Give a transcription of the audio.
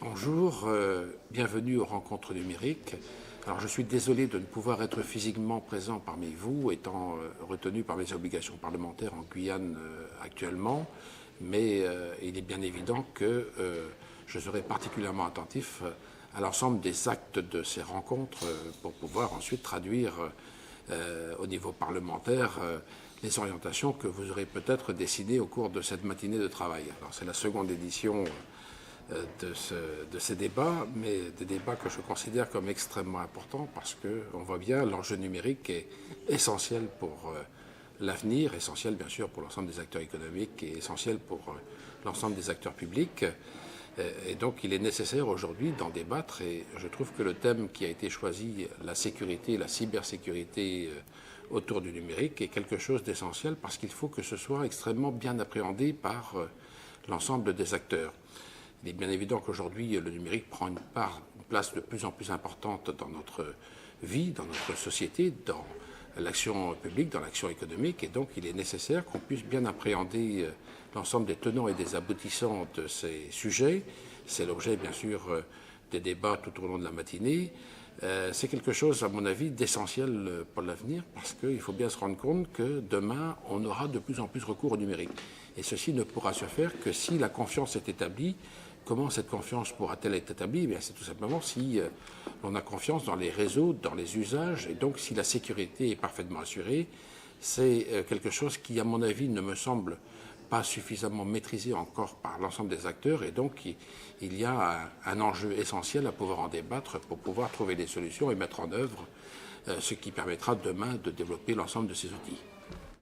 Bonjour, bienvenue aux rencontres numériques. Alors je suis désolé de ne pouvoir être physiquement présent parmi vous, étant retenu par mes obligations parlementaires en Guyane actuellement, mais il est bien évident que je serai particulièrement attentif à l'ensemble des actes de ces rencontres pour pouvoir ensuite traduire au niveau parlementaire les orientations que vous aurez peut-être décidées au cours de cette matinée de travail. Alors c'est la seconde édition de ces débats, mais des débats que je considère comme extrêmement importants parce qu'on voit bien l'enjeu numérique est essentiel pour l'avenir, essentiel bien sûr pour l'ensemble des acteurs économiques et essentiel pour l'ensemble des acteurs publics. Et donc il est nécessaire aujourd'hui d'en débattre et je trouve que le thème qui a été choisi, la sécurité, la cybersécurité autour du numérique, est quelque chose d'essentiel parce qu'il faut que ce soit extrêmement bien appréhendé par l'ensemble des acteurs. Il est bien évident qu'aujourd'hui, le numérique prend une place de plus en plus importante dans notre vie, dans notre société, dans l'action publique, dans l'action économique, et donc il est nécessaire qu'on puisse bien appréhender l'ensemble des tenants et des aboutissants de ces sujets. C'est l'objet, bien sûr, des débats tout au long de la matinée. C'est quelque chose, à mon avis, d'essentiel pour l'avenir, parce qu'il faut bien se rendre compte que demain, on aura de plus en plus recours au numérique. Et ceci ne pourra se faire que si la confiance est établie. Comment cette confiance pourra-t-elle être établie? Eh bien, c'est tout simplement si on a confiance dans les réseaux, dans les usages, et donc si la sécurité est parfaitement assurée. C'est quelque chose qui, à mon avis, ne me semble pas suffisamment maîtrisé encore par l'ensemble des acteurs, et donc il y a un enjeu essentiel à pouvoir en débattre pour pouvoir trouver des solutions et mettre en œuvre ce qui permettra demain de développer l'ensemble de ces outils.